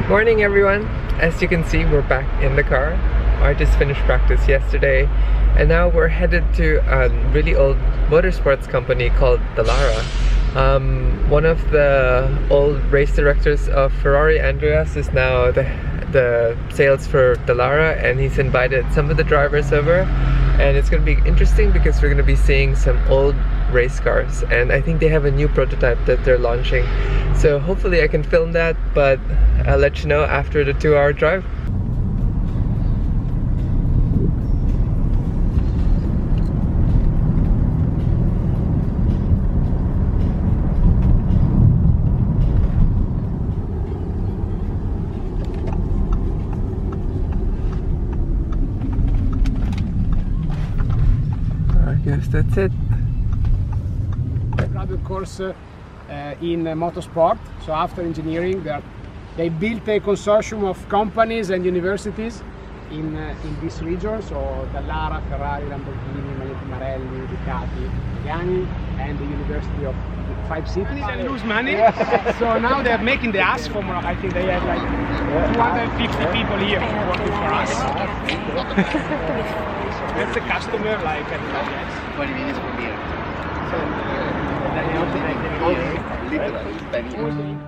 Morning everyone! As you can see, we're back in the car. I just finished practice yesterday and now we're headed to a really old motorsports company called Dallara. One of the old race directors of Ferrari, Andreas, is now the sales for Dallara, and he's invited some of the drivers over, and it's going to be interesting because we're going to be seeing some old race cars, and I think they have a new prototype that they're launching, so hopefully I can film that, but I'll let you know after the 2-hour drive. I guess that's it. Graduate course in motorsport. So after engineering, they built a consortium of companies and universities in this region. So Dallara, Ferrari, Lamborghini, Marelli, Ducati, Pagani, and the University of 5 cities. They lose money. So now they're making the AS formula. I think they have like 250 people here working for us. That's a customer like everybody else. 20 minutes from here. Literally 10 years.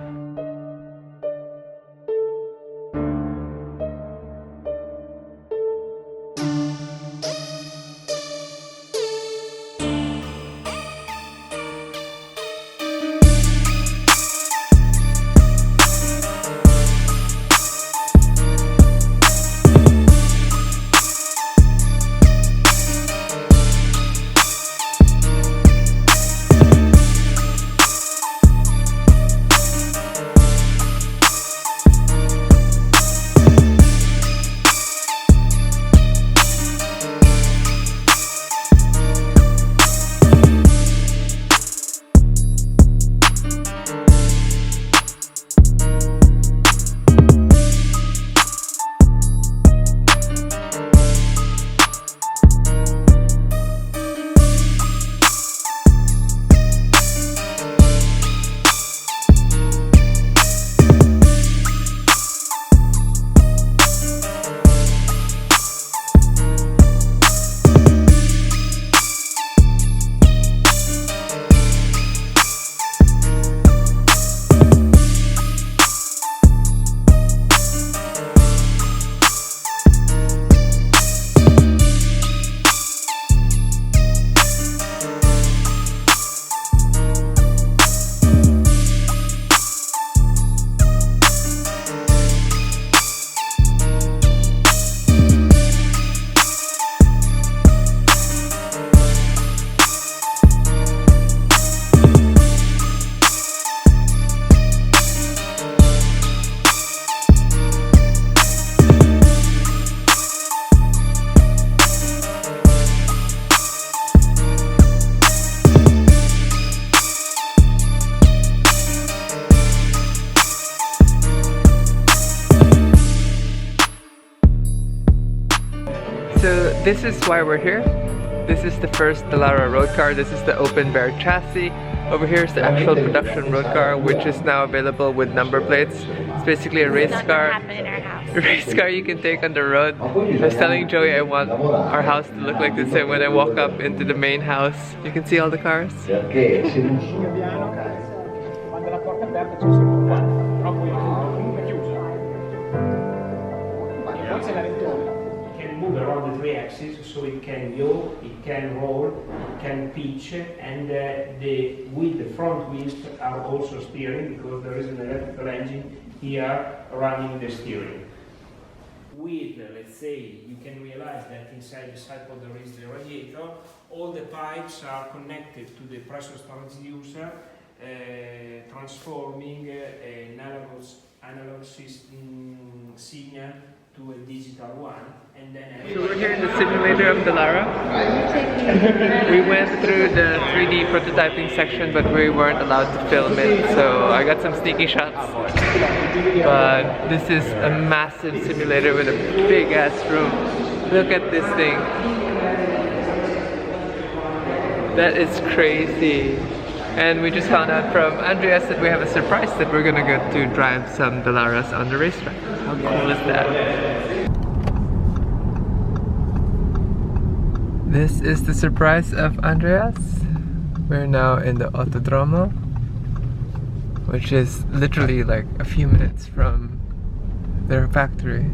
So this is why we're here. This is the first Dallara road car. This is the open bear chassis. Over here is the actual production road car, which is now available with number plates. It's basically a race car. A race car you can take on the road. I was telling Joey I want our house to look like this, and when I walk up into the main house, you can see all the cars. Around the 3 axes, so it can yaw, it can roll, it can pitch, and the front wheels are also steering, because there is an electrical engine here running the steering. With, let's say, you can realize that inside the cycle there is the radiator. All the pipes are connected to the pressure transducer, transforming an analog system signal to a digital one, and then. So we're here in the simulator of Dallara. We went through the 3D prototyping section, but we weren't allowed to film it, so I got some sneaky shots. But this is a massive simulator with a big ass room. Look at this thing. That is crazy. And we just found out from Andreas that we have a surprise that we're gonna get to drive some Dallaras on the racetrack. How cool is that? This is the surprise of Andreas. We're now in the Autodromo, which is literally like a few minutes from their factory.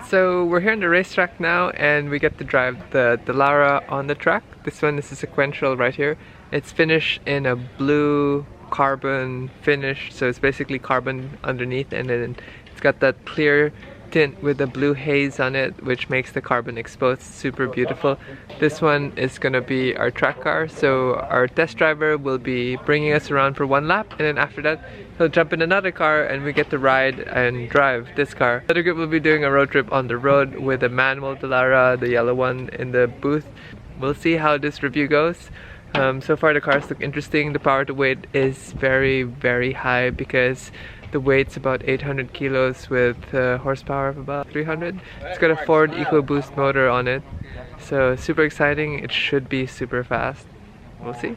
So we're here on the racetrack now and we get to drive the Dallara on the track. This one is a sequential right here. It's finished in a blue carbon finish, so it's basically carbon underneath, and then it's got that clear tint with a blue haze on it, which makes the carbon exposed. Super beautiful. This one is gonna be our track car, so our test driver will be bringing us around for one lap, and then after that he'll jump in another car and we get to ride and drive this car. The other group will be doing a road trip on the road with a manual Dallara, the yellow one, in the booth. We'll see how this review goes. So far the cars look interesting. The power to weight is very high because the weight's about 800 kilos with horsepower of about 300. It's got a Ford EcoBoost motor on it, so super exciting. It should be super fast. We'll see.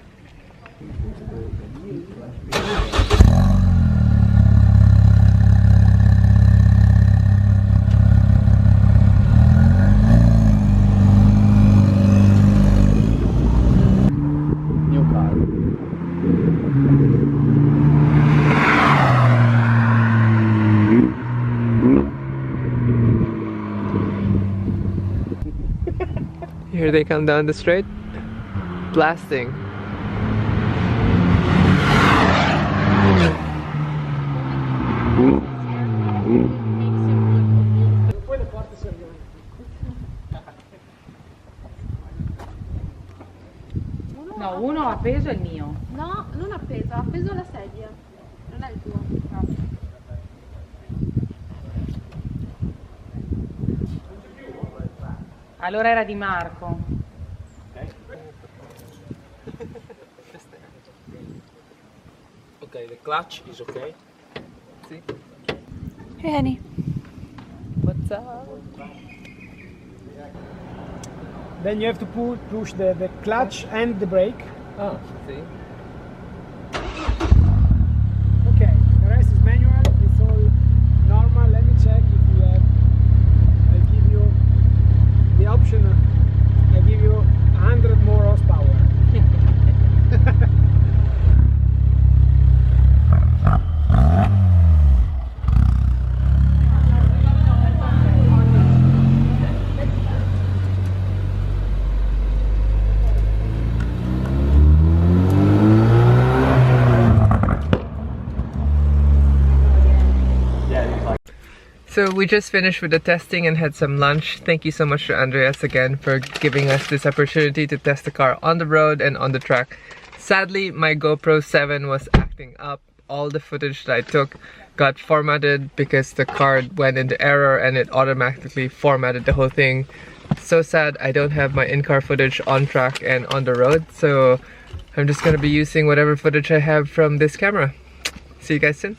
Here they come down the straight, blasting. No, uno appeso è il mio. No, non appeso, ha appeso la sedia, non è il tuo. No. Allora era di Marco. Okay, the clutch is okay. See? Hey honey. What's up? Then you have to push the clutch and the brake. Oh, see? Okay, the rest is manual, it's all normal. Let me check if you have, I give you the option, I give you 100 more horsepower. So we just finished with the testing and had some lunch. Thank you so much to Andreas again for giving us this opportunity to test the car on the road and on the track. Sadly, my GoPro 7 was acting up. All the footage that I took got formatted because the card went into error and it automatically formatted the whole thing. So sad I don't have my in-car footage on track and on the road, so I'm just gonna be using whatever footage I have from this camera. See you guys soon.